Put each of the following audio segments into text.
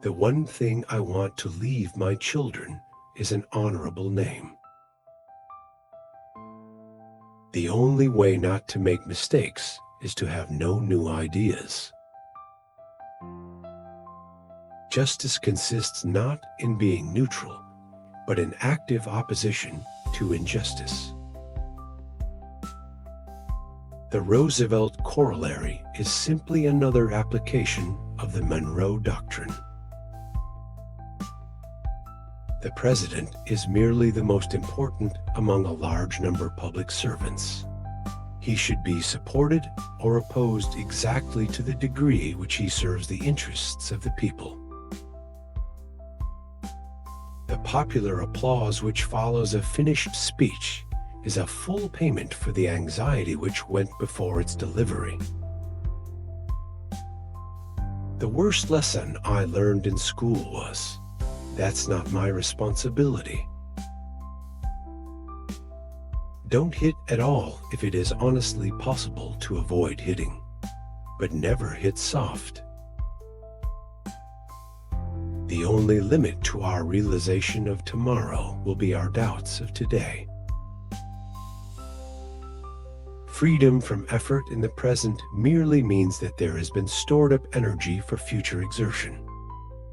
The one thing I want to leave my children is an honorable name. The only way not to make mistakes is to have no new ideas. Justice consists not in being neutral, but in active opposition to injustice. The Roosevelt corollary is simply another application of the Monroe Doctrine. The president is merely the most important among a large number of public servants. He should be supported or opposed exactly to the degree which he serves the interests of the people. The popular applause which follows a finished speech is a full payment for the anxiety which went before its delivery. The worst lesson I learned in school was, that's not my responsibility. Don't hit at all if it is honestly possible to avoid hitting, but never hit soft. The only limit to our realization of tomorrow will be our doubts of today. Freedom from effort in the present merely means that there has been stored up energy for future exertion.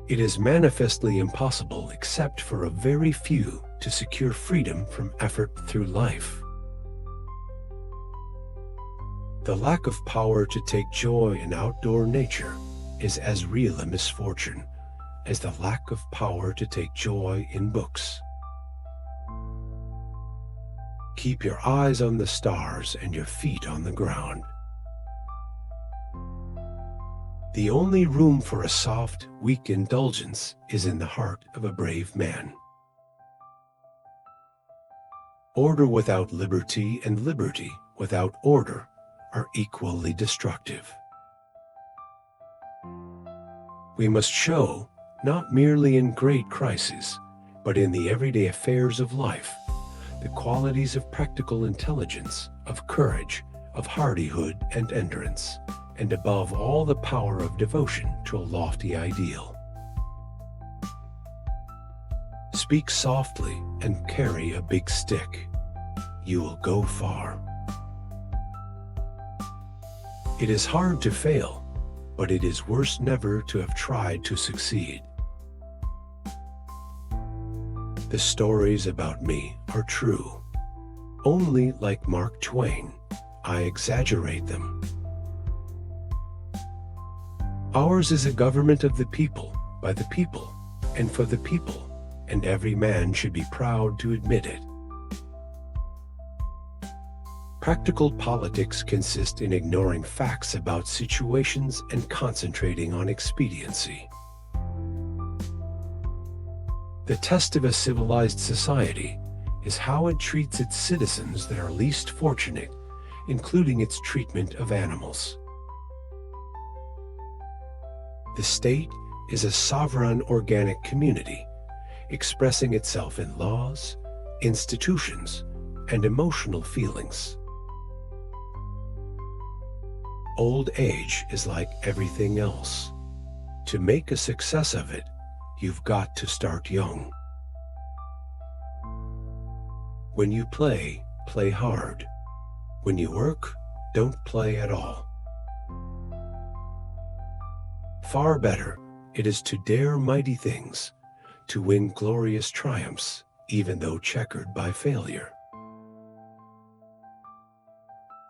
It is manifestly impossible, except for a very few, to secure freedom from effort through life. The lack of power to take joy in outdoor nature is as real a misfortune as the lack of power to take joy in books. Keep your eyes on the stars and your feet on the ground. The only room for a soft, weak indulgence is in the heart of a brave man. Order without liberty and liberty without order are equally destructive. We must show, not merely in great crises, but in the everyday affairs of life, the qualities of practical intelligence, of courage, of hardihood and endurance, and above all the power of devotion to a lofty ideal. Speak softly and carry a big stick. You will go far. It is hard to fail, but it is worse never to have tried to succeed. The stories about me are true. Only, like Mark Twain, I exaggerate them. Ours is a government of the people, by the people, and for the people, and every man should be proud to admit it. Practical politics consist in ignoring facts about situations and concentrating on expediency. The test of a civilized society is how it treats its citizens that are least fortunate, including its treatment of animals. The state is a sovereign organic community, expressing itself in laws, institutions, and emotional feelings. Old age is like everything else. To make a success of it, you've got to start young. When you play, play hard. When you work, don't play at all. Far better it is to dare mighty things, to win glorious triumphs, even though checkered by failure.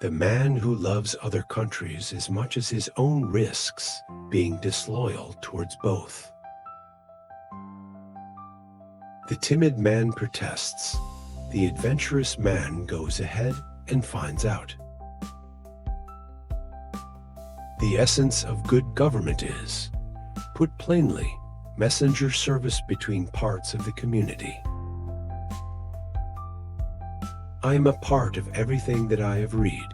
The man who loves other countries as much as his own risks being disloyal towards both. The timid man protests. The adventurous man goes ahead and finds out. The essence of good government is, put plainly, messenger service between parts of the community. I am a part of everything that I have read.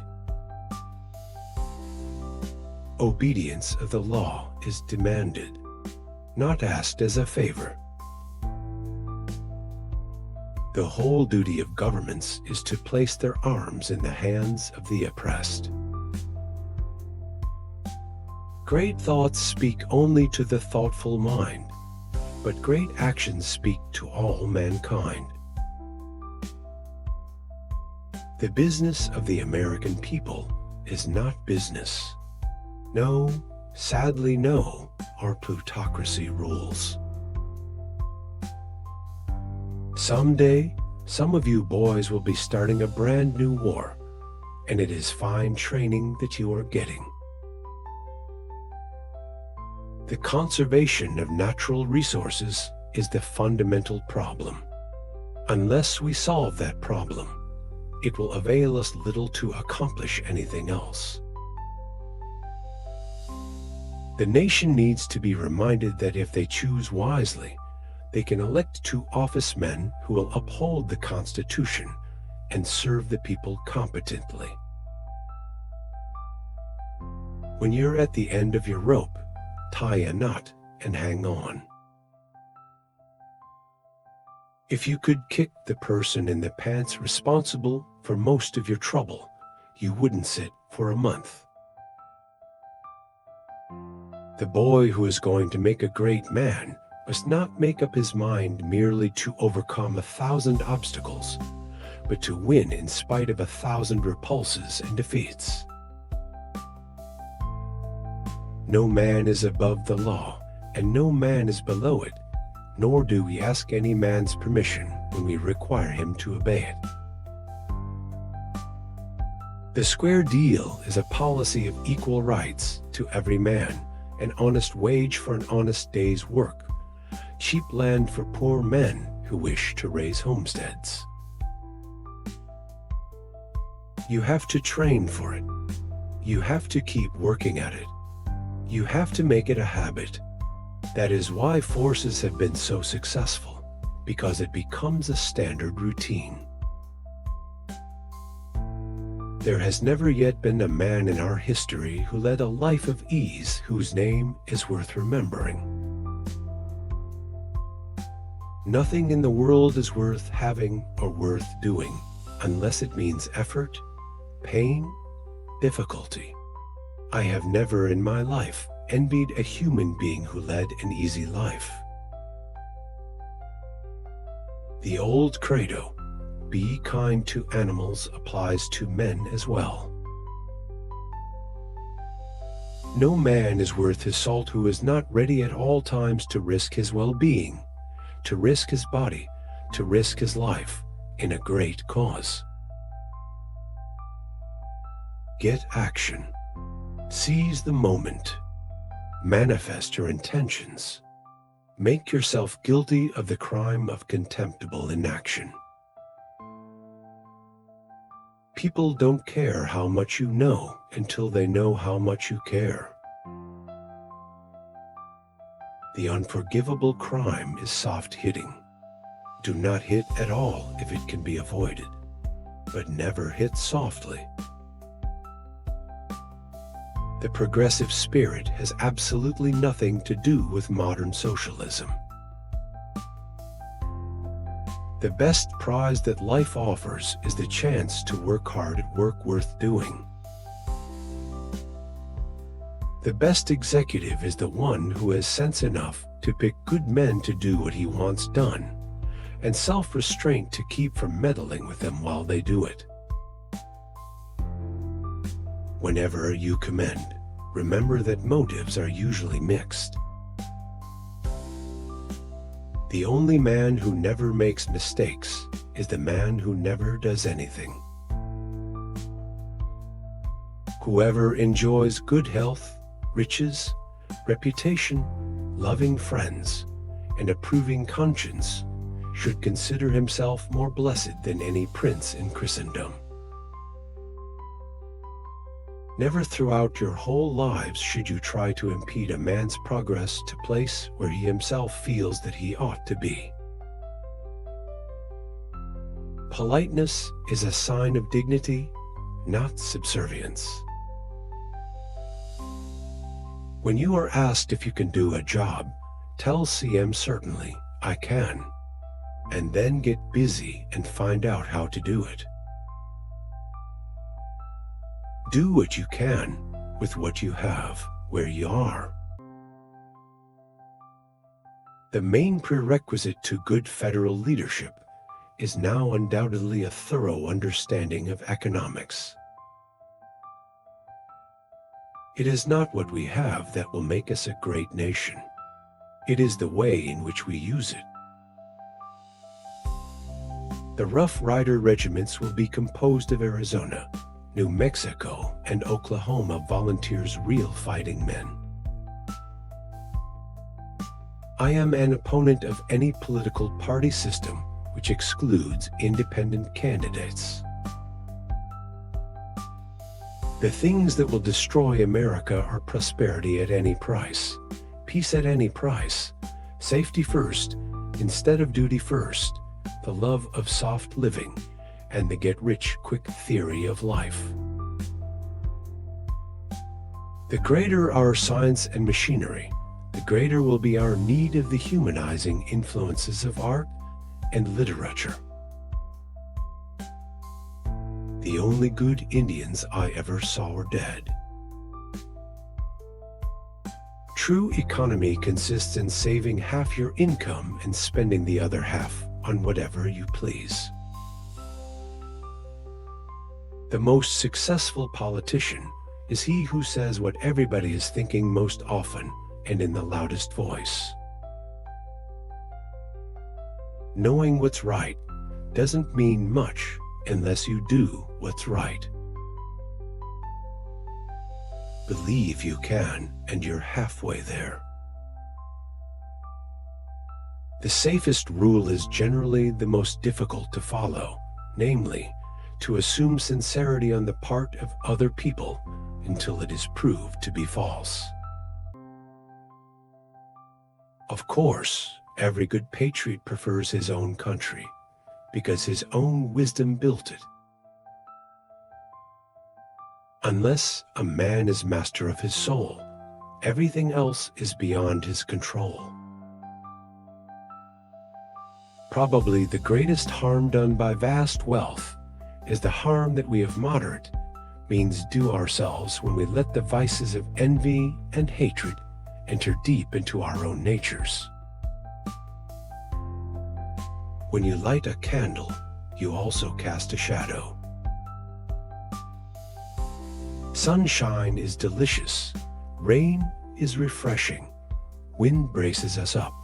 Obedience of the law is demanded, not asked as a favor. The whole duty of governments is to place their arms in the hands of the oppressed. Great thoughts speak only to the thoughtful mind, but great actions speak to all mankind. The business of the American people is not business. No, sadly no, our plutocracy rules. Someday, some of you boys will be starting a brand new war, and it is fine training that you are getting. The conservation of natural resources is the fundamental problem. Unless we solve that problem, it will avail us little to accomplish anything else. The nation needs to be reminded that if they choose wisely, they can elect 2 office men who will uphold the Constitution and serve the people competently. When you're at the end of your rope, tie a knot and hang on. If you could kick the person in the pants responsible for most of your trouble, you wouldn't sit for a month. The boy who is going to make a great man must not make up his mind merely to overcome 1,000 obstacles, but to win in spite of 1,000 repulses and defeats. No man is above the law, and no man is below it, nor do we ask any man's permission when we require him to obey it. The square deal is a policy of equal rights to every man, an honest wage for an honest day's work, cheap land for poor men who wish to raise homesteads. You have to train for it. You have to keep working at it. You have to make it a habit. That is why forces have been so successful, because it becomes a standard routine. There has never yet been a man in our history who led a life of ease whose name is worth remembering. Nothing in the world is worth having or worth doing unless it means effort, pain, difficulty. I have never in my life envied a human being who led an easy life. The old credo, "Be kind to animals," applies to men as well. No man is worth his salt who is not ready at all times to risk his well-being, to risk his body, to risk his life in a great cause. Get action. Seize the moment. Manifest your intentions. Make yourself guilty of the crime of contemptible inaction. People don't care how much you know until they know how much you care. The unforgivable crime is soft hitting. Do not hit at all if it can be avoided, but never hit softly. The progressive spirit has absolutely nothing to do with modern socialism. The best prize that life offers is the chance to work hard at work worth doing. The best executive is the one who has sense enough to pick good men to do what he wants done, and self-restraint to keep from meddling with them while they do it. Whenever you commend, remember that motives are usually mixed. The only man who never makes mistakes is the man who never does anything. Whoever enjoys good health, riches, reputation, loving friends, and approving conscience should consider himself more blessed than any prince in Christendom. Never throughout your whole lives should you try to impede a man's progress to a place where he himself feels that he ought to be. Politeness is a sign of dignity, not subservience. When you are asked if you can do a job, tell CM certainly, I can, and then get busy and find out how to do it. Do what you can with what you have where you are. The main prerequisite to good federal leadership is now undoubtedly a thorough understanding of economics. It is not what we have that will make us a great nation. It is the way in which we use it. The Rough Rider regiments will be composed of Arizona, New Mexico, and Oklahoma volunteers, real fighting men. I am an opponent of any political party system which excludes independent candidates. The things that will destroy America are prosperity at any price, peace at any price, safety first instead of duty first, the love of soft living, and the get-rich-quick theory of life. The greater our science and machinery, the greater will be our need of the humanizing influences of art and literature. The only good Indians I ever saw were dead. True economy consists in saving half your income and spending the other half on whatever you please. The most successful politician is he who says what everybody is thinking most often and in the loudest voice. Knowing what's right doesn't mean much unless you do what's right. Believe you can, and you're halfway there. The safest rule is generally the most difficult to follow, namely, to assume sincerity on the part of other people until it is proved to be false. Of course, every good patriot prefers his own country, because his own wisdom built it. Unless a man is master of his soul, everything else is beyond his control. Probably the greatest harm done by vast wealth is the harm that we of moderate means do ourselves when we let the vices of envy and hatred enter deep into our own natures. When you light a candle, you also cast a shadow. Sunshine is delicious, rain is refreshing, wind braces us up,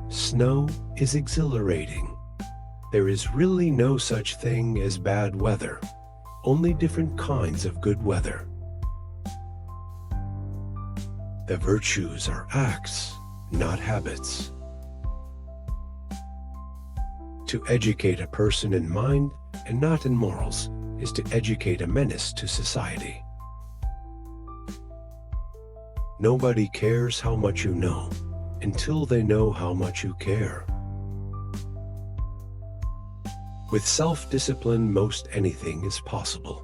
snow is exhilarating. There is really no such thing as bad weather, only different kinds of good weather. The virtues are acts, not habits. To educate a person in mind and not in morals is to educate a menace to society. Nobody cares how much you know until they know how much you care. With self-discipline, most anything is possible.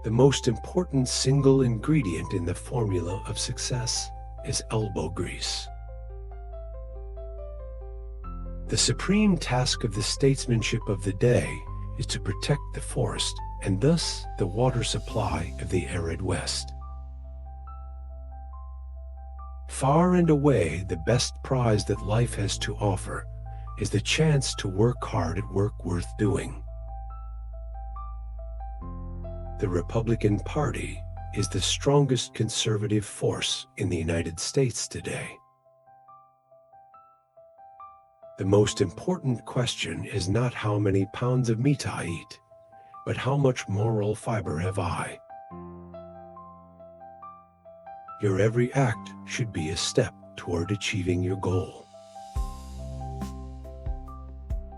The most important single ingredient in the formula of success is elbow grease. The supreme task of the statesmanship of the day is to protect the forest and thus the water supply of the arid West. Far and away, the best prize that life has to offer is the chance to work hard at work worth doing. The Republican Party is the strongest conservative force in the United States today. The most important question is not how many pounds of meat I eat, but how much moral fiber have I? Your every act should be a step toward achieving your goal.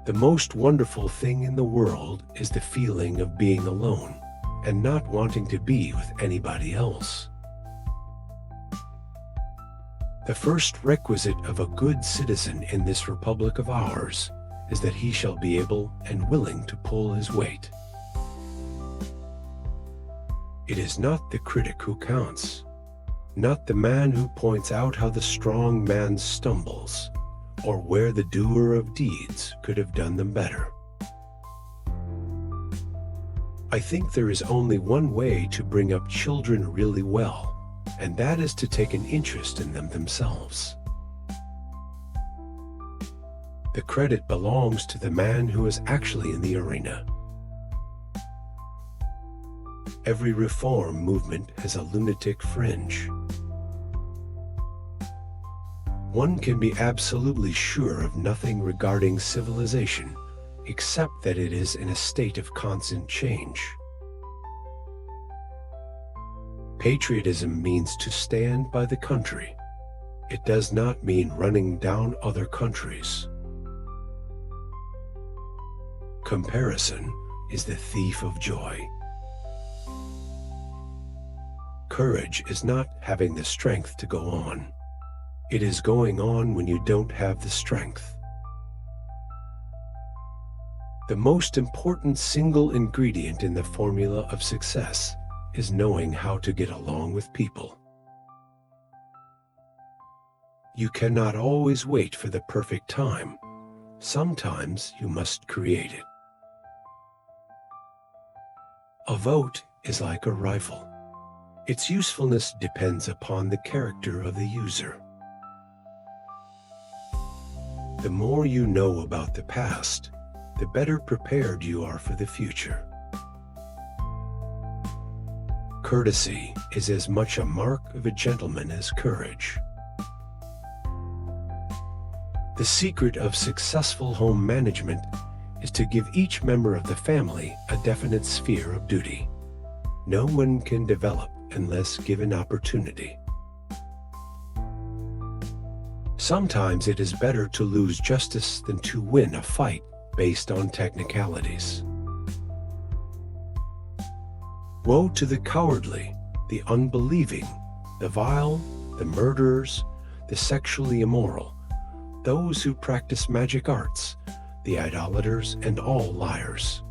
The most wonderful thing in the world is the feeling of being alone and not wanting to be with anybody else. The first requisite of a good citizen in this republic of ours is that he shall be able and willing to pull his weight. It is not the critic who counts, not the man who points out how the strong man stumbles, or where the doer of deeds could have done them better. I think there is only one way to bring up children really well, and that is to take an interest in them themselves. The credit belongs to the man who is actually in the arena. Every reform movement has a lunatic fringe. One can be absolutely sure of nothing regarding civilization, except that it is in a state of constant change. Patriotism means to stand by the country. It does not mean running down other countries. Comparison is the thief of joy. Courage is not having the strength to go on. It is going on when you don't have the strength. The most important single ingredient in the formula of success is knowing how to get along with people. You cannot always wait for the perfect time. Sometimes you must create it. A vote is like a rifle. Its usefulness depends upon the character of the user. The more you know about the past, the better prepared you are for the future. Courtesy is as much a mark of a gentleman as courage. The secret of successful home management is to give each member of the family a definite sphere of duty. No one can develop unless given opportunity. Sometimes it is better to lose justice than to win a fight based on technicalities. Woe to the cowardly, the unbelieving, the vile, the murderers, the sexually immoral, those who practice magic arts, the idolaters, and all liars.